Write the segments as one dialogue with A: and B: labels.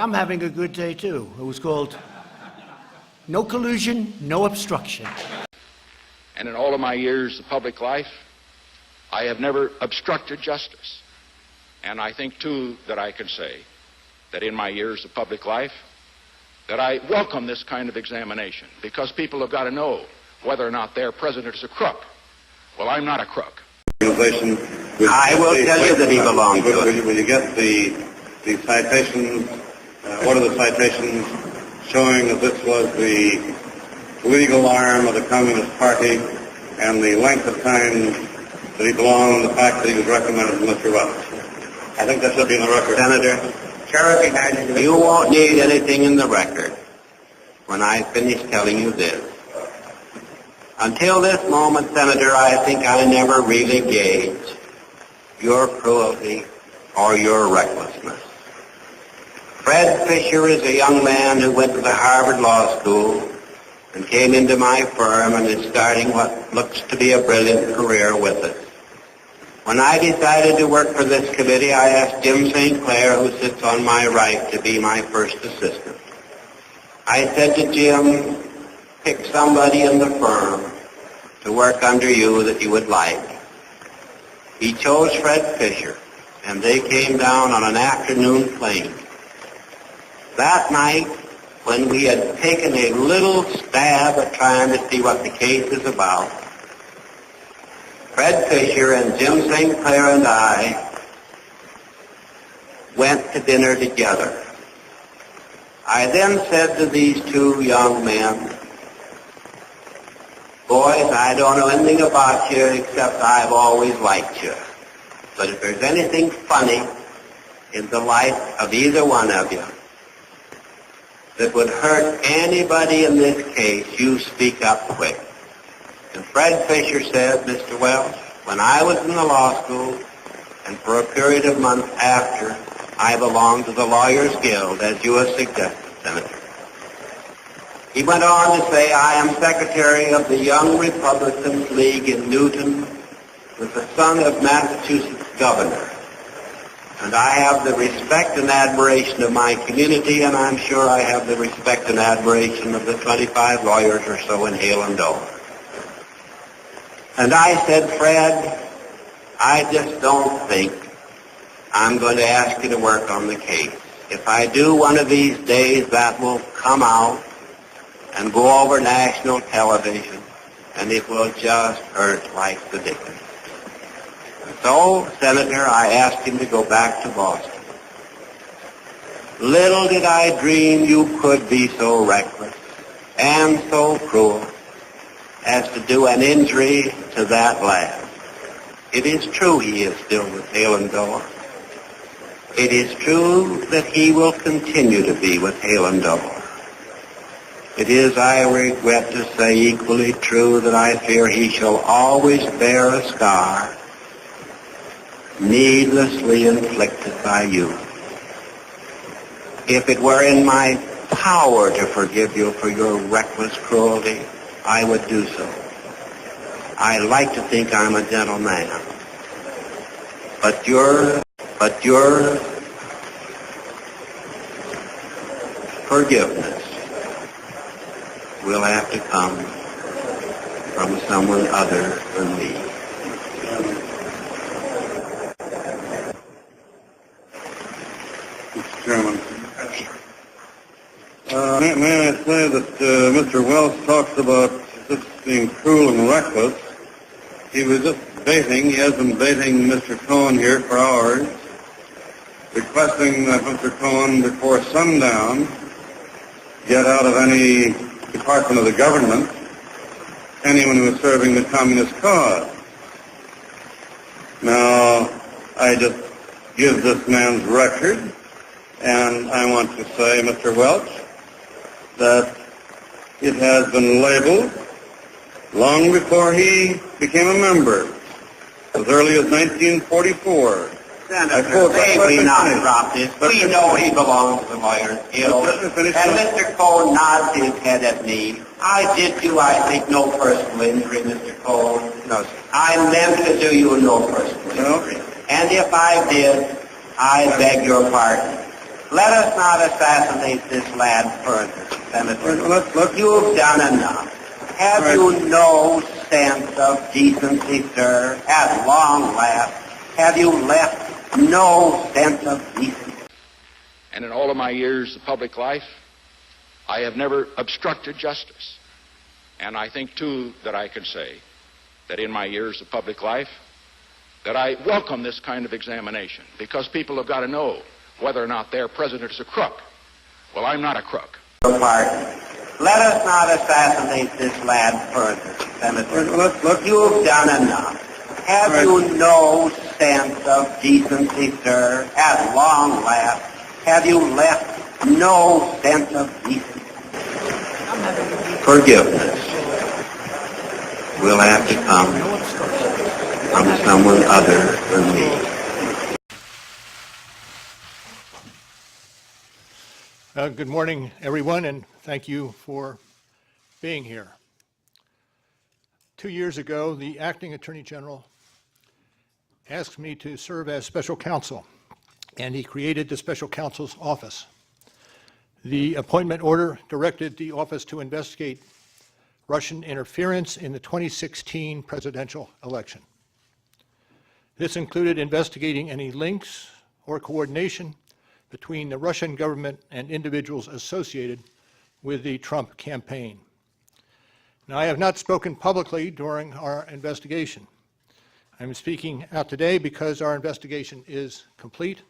A: I'm having a good day, too. It was called No Collusion, No Obstruction.
B: And in all of my years of public life, I have never obstructed justice. And I think, too, that I can say that in my years of public life, that I welcome this kind of examination, because people have got to know whether or not their president is a crook. Well, I'm not a crook.
C: I will tell you that he belongs to it.
D: Will you get the citations, what are the citations showing that this was the legal arm of the Communist Party and the length of time that he belonged, the fact that he was recommended to Mr. Welch? I think that should be in the record.
C: Senator, you won't need anything in the record when I finish telling you this. Until this moment, Senator, I think I never really gauged your cruelty or your recklessness. Fred Fisher is a young man who went to the Harvard Law School and came into my firm and is starting what looks to be a brilliant career with us. When I decided to work for this committee, I asked Jim St. Clair, who sits on my right, to be my first assistant. I said to Jim, pick somebody in the firm to work under you that you would like. He chose Fred Fisher, and they came down on an afternoon plane. That night, when we had taken a little stab at trying to see what the case is about, Fred Fisher and Jim St. Clair and I went to dinner together. I then said to these two young men, boys, I don't know anything about you except I've always liked you. But if there's anything funny in the life of either one of you that would hurt anybody in this case, you speak up quick. And Fred Fisher said, Mr. Welch, when I was in the law school, and for a period of months after, I belonged to the Lawyers Guild, as you have suggested, Senator. He went on to say, I am secretary of the Young Republicans League in Newton, with the son of Massachusetts governor. And I have the respect and admiration of my community, and I'm sure I have the respect and admiration of the 25 lawyers or so in Hale and Dover. And I said, Fred, I just don't think I'm going to ask you to work on the case. If I do one of these days, that will come out and go over national television, and it will just hurt like the dickens. So, Senator, I asked him to go back to Boston. Little did I dream you could be so reckless and so cruel as to do an injury to that lad. It is true he is still with Hale and Dover. It is true that he will continue to be with Hale and Dover. It is, I regret to say, equally true that I fear he shall always bear a scar needlessly inflicted by you. If it were in my power to forgive you for your reckless cruelty, I would do so. I like to think I'm a gentleman. But your forgiveness will have to come from someone other than me.
D: Mr. Chairman, may I say that Mr. Welch talks about this being cruel and reckless. He was just baiting. He has been baiting Mr. Cohen here for hours, requesting that Mr. Cohen, before sundown, get out of any department of the government anyone who is serving the communist cause. Now, I just give this man's record, and I want to say, Mr. Welch, that it has been labeled long before he became a member, as early as 1944.
C: Senator, may we not drop this? We know he belongs to the Lawyers Guild. And Mr. Cohen nods his head at me. I did you, I think, no personal injury, Mr. Cohen. No, sir. I meant to do you no personal injury. And if I did, I beg your pardon. let us not assassinate this lad further, Senator. You've done enough. Have you no sense of decency, sir? At long last, have you left no sense of decency?
B: And in all of my years of public life, I have never obstructed justice. And I think, too, that I can say that in my years of public life, that I welcome this kind of examination, because people have got to know whether or not their president is a crook. Well, I'm not a crook.
C: Let us not assassinate this lad further, Senator. You've done enough. Have you no sense of decency, sir? At long last, have you left no sense of decency? Forgiveness will have to come from someone other than me.
E: Good morning, everyone, and thank you for being here. 2 years ago, the acting Attorney General asked me to serve as special counsel, and he created the special counsel's office. The appointment order directed the office to investigate Russian interference in the 2016 presidential election. This included investigating any links or coordination between the Russian government and individuals associated with the Trump campaign. Now, I have not spoken publicly during our investigation. I'm speaking out today because our investigation is complete.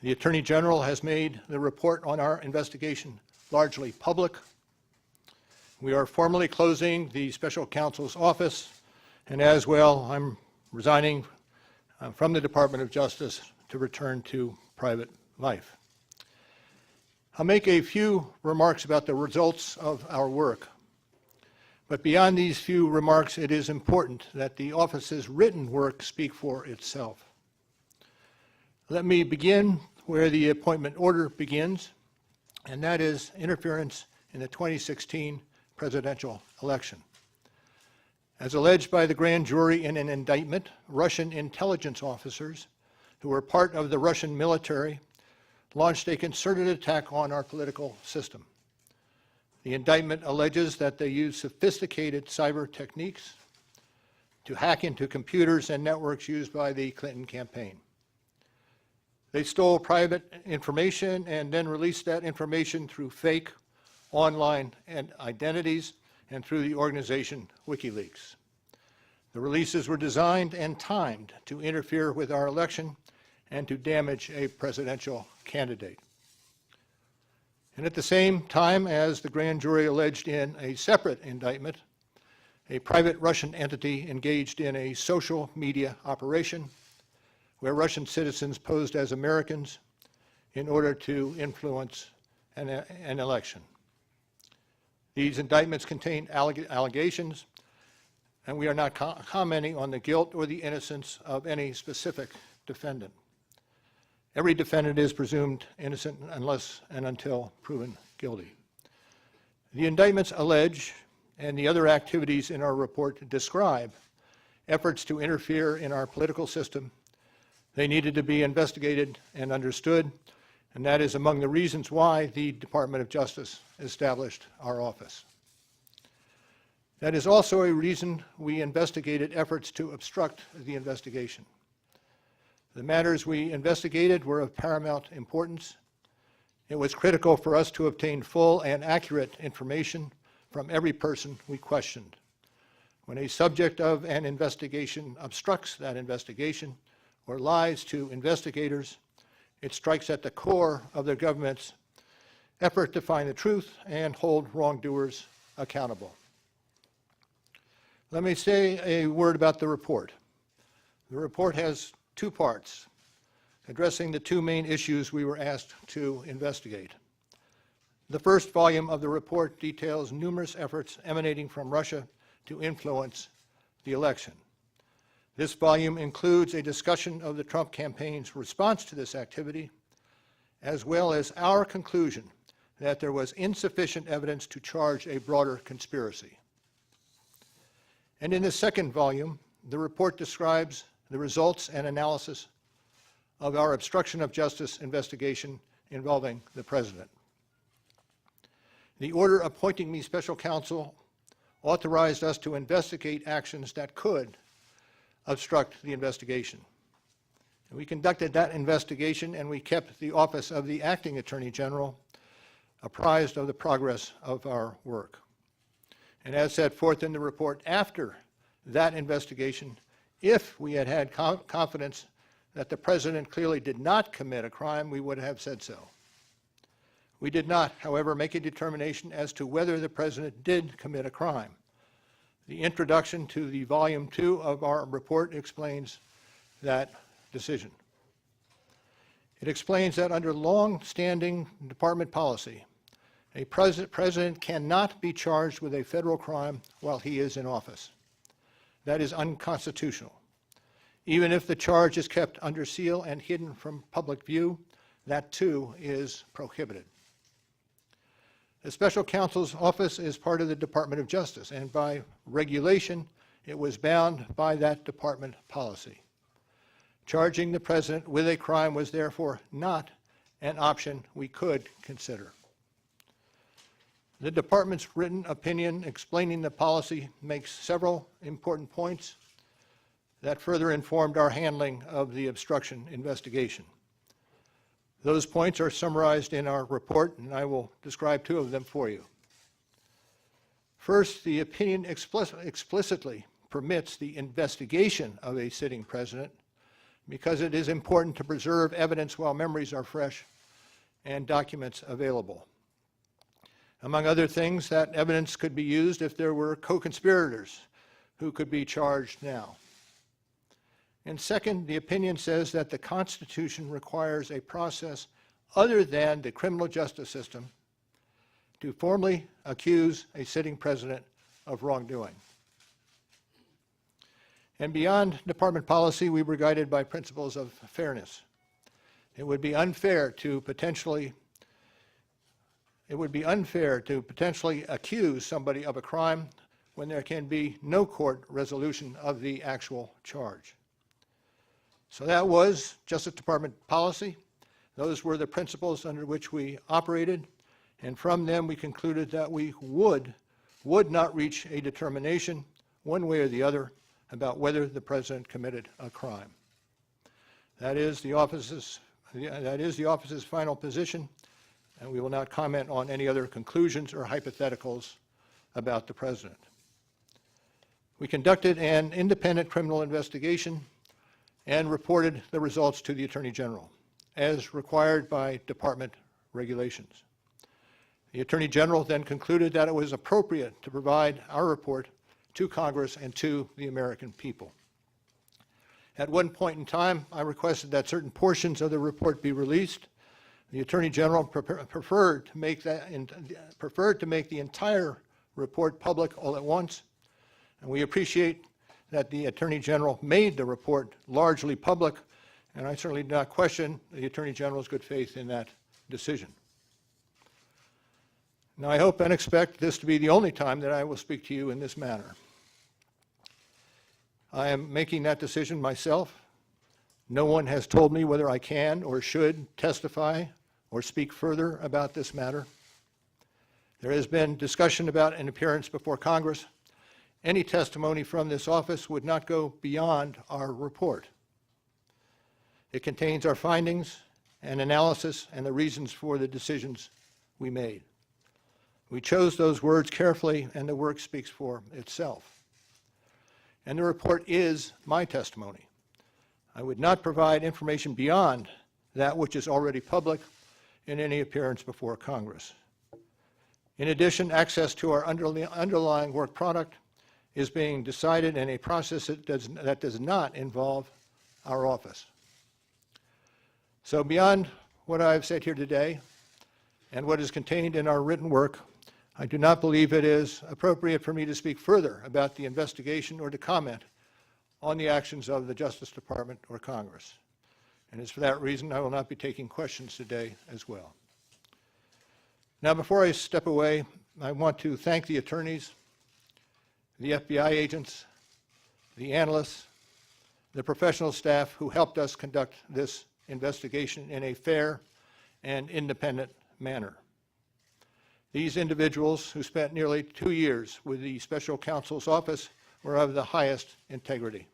E: The Attorney General has made the report on our investigation largely public. We are formally closing the special counsel's office, and as well, I'm resigning from the Department of Justice to return to private life. I'll make a few remarks about the results of our work. But beyond these few remarks, it is important that the office's written work speak for itself. Let me begin where the appointment order begins, and that is interference in the 2016 presidential election. As alleged by the grand jury in an indictment, Russian intelligence officers who were part of the Russian military launched a concerted attack on our political system. The indictment alleges that they used sophisticated cyber techniques to hack into computers and networks used by the Clinton campaign. They stole private information and then released that information through fake online identities and through the organization WikiLeaks. The releases were designed and timed to interfere with our election and to damage a presidential candidate. And at the same time, as the grand jury alleged in a separate indictment, a private Russian entity engaged in a social media operation where Russian citizens posed as Americans in order to influence an election. These indictments contain allegations, and we are not commenting on the guilt or the innocence of any specific defendant. Every defendant is presumed innocent unless and until proven guilty. The indictments allege, and the other activities in our report describe, efforts to interfere in our political system. They needed to be investigated and understood, and that is among the reasons why the Department of Justice established our office. That is also a reason we investigated efforts to obstruct the investigation. The matters we investigated were of paramount importance. It was critical for us to obtain full and accurate information from every person we questioned. When a subject of an investigation obstructs that investigation or lies to investigators, it strikes at the core of the government's effort to find the truth and hold wrongdoers accountable. Let me say a word about the report. The report has two parts, addressing the two main issues we were asked to investigate. The first volume of the report details numerous efforts emanating from Russia to influence the election. This volume includes a discussion of the Trump campaign's response to this activity, as well as our conclusion that there was insufficient evidence to charge a broader conspiracy. And in the second volume, the report describes the results and analysis of our obstruction of justice investigation involving the President. The order appointing me special counsel authorized us to investigate actions that could obstruct the investigation. And we conducted that investigation, and we kept the office of the acting Attorney General apprised of the progress of our work. And as set forth in the report, after that investigation, if we had had confidence that the President clearly did not commit a crime, we would have said so. We did not, however, make a determination as to whether the President did commit a crime. The introduction to the Volume 2 of our report explains that decision. It explains that under long-standing department policy, a president cannot be charged with a federal crime while he is in office. That is unconstitutional. Even if the charge is kept under seal and hidden from public view, that too is prohibited. The special counsel's office is part of the Department of Justice, and by regulation, it was bound by that department policy. Charging the President with a crime was therefore not an option we could consider. The department's written opinion explaining the policy makes several important points that further informed our handling of the obstruction investigation. Those points are summarized in our report, and I will describe two of them for you. First, the opinion explicitly permits the investigation of a sitting president because it is important to preserve evidence while memories are fresh and documents available. Among other things, that evidence could be used if there were co-conspirators who could be charged now. And second, the opinion says that the Constitution requires a process other than the criminal justice system to formally accuse a sitting president of wrongdoing. And beyond department policy, we were guided by principles of fairness. It would be unfair to potentially accuse somebody of a crime when there can be no court resolution of the actual charge. So that was Justice Department policy. Those were the principles under which we operated, and from them we concluded that we would not reach a determination one way or the other about whether the President committed a crime. That is the office's final position, and we will not comment on any other conclusions or hypotheticals about the President. We conducted an independent criminal investigation and reported the results to the Attorney General, as required by department regulations. The Attorney General then concluded that it was appropriate to provide our report to Congress and to the American people. At one point in time, I requested that certain portions of the report be released. The Attorney General preferred to make the entire report public all at once, and we appreciate that the Attorney General made the report largely public, and I certainly do not question the Attorney General's good faith in that decision. Now, I hope and expect this to be the only time that I will speak to you in this manner. I am making that decision myself. No one has told me whether I can or should testify or speak further about this matter. There has been discussion about an appearance before Congress. Any testimony from this office would not go beyond our report. It contains our findings and analysis and the reasons for the decisions we made. We chose those words carefully, and the work speaks for itself. And the report is my testimony. I would not provide information beyond that which is already public in any appearance before Congress. In addition, access to our underlying work product is being decided in a process that does not involve our office. So beyond what I've said here today and what is contained in our written work, I do not believe it is appropriate for me to speak further about the investigation or to comment on the actions of the Justice Department or Congress. And it's for that reason I will not be taking questions today as well. Now, before I step away, I want to thank the attorneys, the FBI agents, the analysts, the professional staff who helped us conduct this investigation in a fair and independent manner. These individuals, who spent nearly 2 years with the special counsel's office, were of the highest integrity.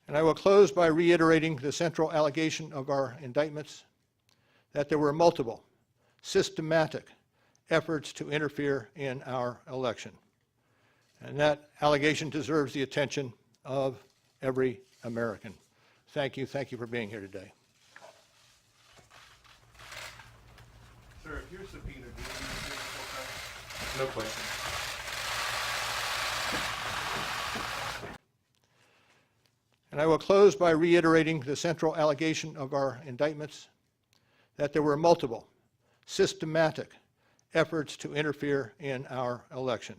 E: And I will close by reiterating the central allegation of our indictments, that there were multiple, systematic efforts to interfere in our election. And that allegation deserves the attention of every American. Thank you for being here today.
F: Sir, if you're subpoenaed, do you need to say full time? No question.
E: And I will close by reiterating the central allegation of our indictments, that there were multiple, systematic efforts to interfere in our election.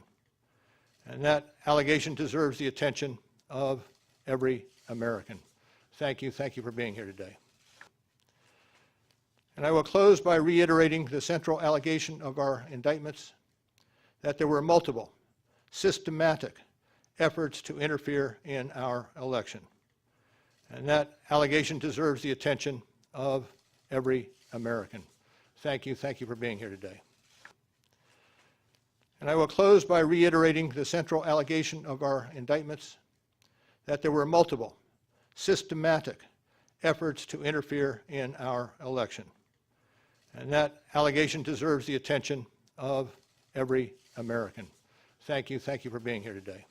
E: And that allegation deserves the attention of every American. Thank you for being here today. And I will close by reiterating the central allegation of our indictments, that there were multiple, systematic efforts to interfere in our election. And that allegation deserves the attention of every American. Thank you for being here today. And I will close by reiterating the central allegation of our indictments, that there were multiple, systematic efforts to interfere in our election. And that allegation deserves the attention of every American. Thank you for being here today.